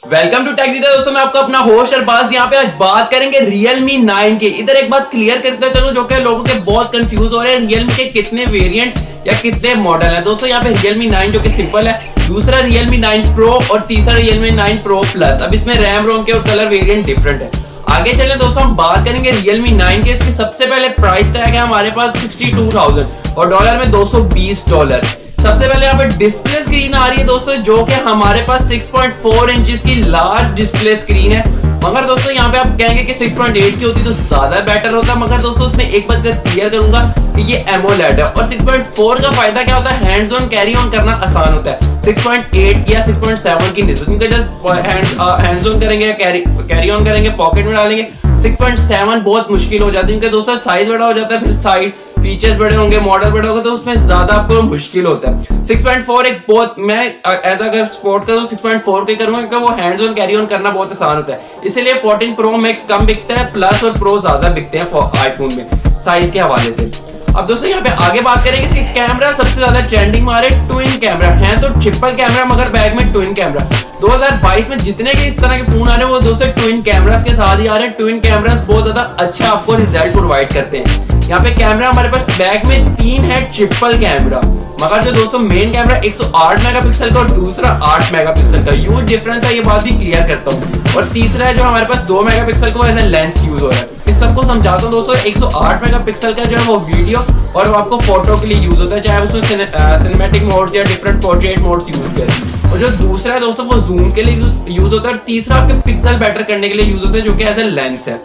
Welcome to take जीता दोस्तों, मैं आपका अपना होस्ट अरबाज। यहाँ पे आज बात करेंगे Realme 9 की। इधर एक बात क्लियर करते चलो, जो कि लोगों के बहुत कंफ्यूज हो रहे हैं, Realme के कितने वेरिएंट या कितने मॉडल है। दोस्तों यहाँ पे Realme 9 जो कि सिंपल है, दूसरा Realme 9 Pro और तीसरा Realme 9 Pro Plus। अब इसमें रैम रोम के और कलर वेरिएंट डिफरेंट है। आगे चले दोस्तों, हम बात करेंगे Realme 9 के। इसके सबसे पहले प्राइस टैग है हमारे पास 62,000 और डॉलर में $220। सबसे पहले यहाँ पे डिस्प्ले स्क्रीन आ रही है दोस्तों, जो कि हमारे पास 6.4 इंचेस की लार्ज डिस्प्ले स्क्रीन है। मगर दोस्तों यहाँ पे आप कहेंगे कि 6.8 की होती तो ज्यादा बेटर होता, मगर दोस्तों उसमें एक बात क्लियर करूंगा कि ये एमोलेड है। और 6.4 का फायदा क्या होता है, हैंड्स ऑन कैरी ऑन करना आसान होता है 6.8 या 6.7 की निस्बत। क्योंकि जस्ट हैंड्स ऑन करेंगे, कैरी ऑन करेंगे, पॉकेट में डालेंगे, 6.7 बहुत मुश्किल हो जाती है। क्योंकि दोस्तों साइज बड़ा हो जाता है, फिर साइड फीचर्स बड़े होंगे, मॉडल बड़ा होगा, तो उसमें ज्यादा आपको मुश्किल होता है। 6.4 एक बहुत, मैं एज अगर स्पोर्ट का तो 6.4 के करूंगा, क्योंकि वो हैंड्स ऑन कैरी ऑन करना बहुत आसान होता है। इसीलिए 14 Pro Max कम बिकता है, प्लस और प्रो ज्यादा बिकते हैं आईफोन में साइज के हवाले से। अब दोस्तों यहाँ पे आगे बात करेंगे, इसके कैमरा सबसे ज्यादा ट्रेंडिंग में आ रहे हैं। ट्विन कैमरा है तो ट्रिपल कैमरा, मगर बैग में ट्विन कैमरा। 2022 में जितने के इस तरह के फोन आ रहे हैं वो दोस्तों ट्विन कैमरास के साथ ही आ रहे हैं। ट्विन कैमरास बहुत ज्यादा अच्छा आपको रिजल्ट प्रोवाइड करते हैं। यहाँ पे कैमरा हमारे पास बैक में 3 है ट्रिपल कैमरा, मगर जो दोस्तों मेन कैमरा 108 मेगापिक्सल का और दूसरा 8 मेगापिक्सल का, ह्यूज डिफरेंस है, ये बात भी क्लियर करता हूँ। और तीसरा है जो हमारे पास 2 मेगापिक्सल का एज ए लेंस यूज हो रहा है। इस सबको समझाता हूँ दोस्तों। 108 मेगापिक्सल का जो है वो वीडियो और वो आपको फोटो के लिए यूज होता है, चाहे उसमें सिनेमैटिक मोड्स या डिफरेंट पोर्ट्रेट मोड्स यूज करें। और जो दूसरा है दोस्तों वो जूम के लिए यूज होता है, और तीसरा आपके पिक्सल बेटर करने के लिए यूज होता है, जो कि एज ए लेंस है।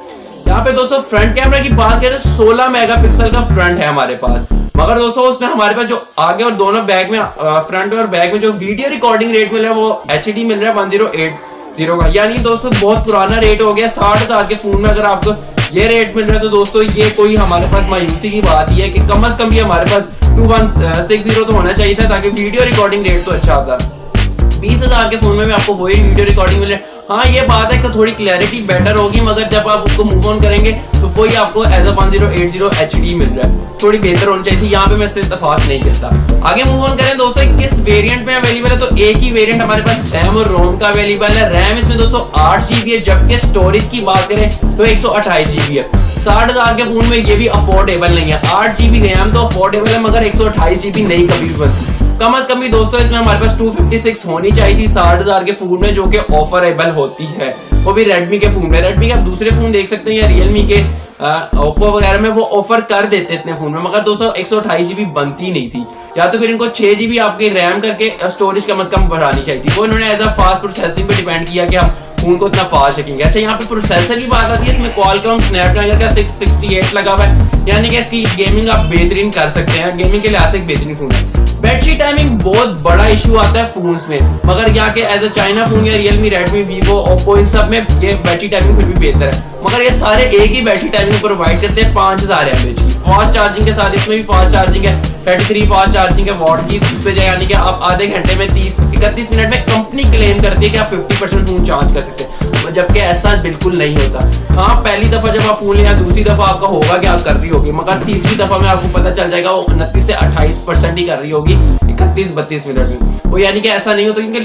यहाँ पे दोस्तों फ्रंट कैमरा की बात करें, 16 मेगापिक्सल का फ्रंट है हमारे पास, मगर दोस्तों उसमें हमारे पास जो आगे और दोनों बैक में, फ्रंट और बैक में जो वीडियो रिकॉर्डिंग रेट मिल रहा है वो HD मिल रहा है 1080 का। यानी दोस्तों बहुत पुराना रेट हो गया। 60,000 के फोन में अगर आपको ये रेट मिल रहा है तो दोस्तों ये कोई हमारे पास मायूसी की बात ही है कि कम से कम भी हमारे पास 2160 तो होना चाहिए था, ताकि वीडियो रिकॉर्डिंग रेट तो अच्छा आता। 20,000 के फोन में भी आपको वही वीडियो रिकॉर्डिंग मिल रहा है। हाँ ये बात है कि थोड़ी क्लैरिटी बेटर होगी, मगर जब आप उसको मूव ऑन करेंगे तो वही आपको एज अ 1080 HD मिल रहा है। थोड़ी बेहतर होनी चाहिए थी, यहाँ पे मैं इससे इत्तेफाक नहीं करता। आगे मूव ऑन करें दोस्तों, किस वेरिएंट में अवेलेबल है, तो एक ही वेरिएंट हमारे पास रैम और रोम का अवेलेबल है। रैम इसमें दोस्तों 8 GB है, जबकि स्टोरेज की बात करें तो 128 GB है। 60,000 के फोन में ये भी अफोर्डेबल नहीं है। 8 GB रैम तो अफोर्डेबल है, मगर 128 GB नहीं कभी भी बनती। कम से कम भी दोस्तों इसमें हमारे पास 256 होनी चाहिए थी 60,000 के फोन में, जो कि ऑफरेबल होती है, वो भी Redmi के फोन में। Redmi के आप दूसरे फोन देख सकते हैं या Realme के Oppo वगैरह में वो ऑफर कर देते इतने फोन में, मगर दोस्तों 128 GB बनती नहीं थी। या तो फिर इनको 6 GB आपके रैम करके स्टोरेज कम से कम बढ़ानी चाहिए थी। वो इन्होंने एज अ फास्ट प्रोसेसिंग पे डिपेंड किया कि हम फोन को इतना फास्ट रखेंगे। अच्छा यहाँ पे प्रोसेसर की बात आती है, इसमें Qualcomm Snapdragon का 668 लगा हुआ है, यानी कि इसकी गेमिंग आप बेहतरीन कर सकते हैं। गेमिंग के लिहाज से एक बेहतरीन फोन है। बैटरी टाइमिंग बहुत बड़ा इशू आता है फोन्स में, मगर यहाँ के एज अ चाइना फोन या Realme, Redmi, Vivo, Oppo इन सब में ये बैटरी टाइमिंग फिर भी बेहतर है। मगर ये सारे एक ही बैटरी टाइमिंग प्रोवाइड करते हैं 5000 mAh की। फास्ट चार्जिंग के साथ इसमें भी फास्ट चार्जिंग है, 33 फास्ट चार्जिंग है वॉट की इस पे, यानी कि आप आधे घंटे में 30-31 मिनट में कंपनी क्लेम करती है कि आप 50% फोन चार्ज कर सकते हैं, जबकि ऐसा बिल्कुल नहीं होता। हाँ पहली दफा जब आप फोन लिया, दूसरी दफा आपका होगा कि आप कर रही होगी, मगर तीसरी दफा में आपको पता चल जाएगा वो 29 से 28% ही कर रही होगी 31-32 मिनट में। वो यानी कि ऐसा नहीं होता, क्योंकि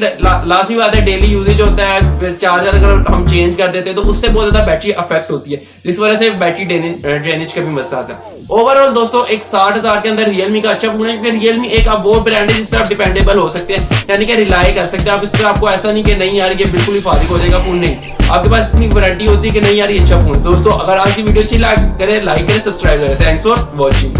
लास्ट में बात है डेली यूजेज होता है, फिर चार्जर अगर हम चेंज कर देते हैं तो उससे बहुत ज्यादा बैटरी अफेक्ट होती है, इस वजह से बैटरी ड्रेनेज का भी मसला आता है। ओवरऑल दोस्तों एक 60,000 के अंदर Realme का अच्छा फोन है, क्योंकि Realme एक आप वो ब्रांड है जिस पर आप डिपेंडेबल हो सकते हैं, यानी कि रिलाई कर सकते हैं आप इस पर। आपको ऐसा नहीं कि नहीं यार ये बिल्कुल ही फारिग हो जाएगा फोन, नहीं, आपके पास इतनी वारंटी होती है कि नहीं यार ये अच्छा फोन। दोस्तों अगर आज की वीडियो अच्छी लगे लाइक करें, सब्सक्राइब करें। Thanks for watching.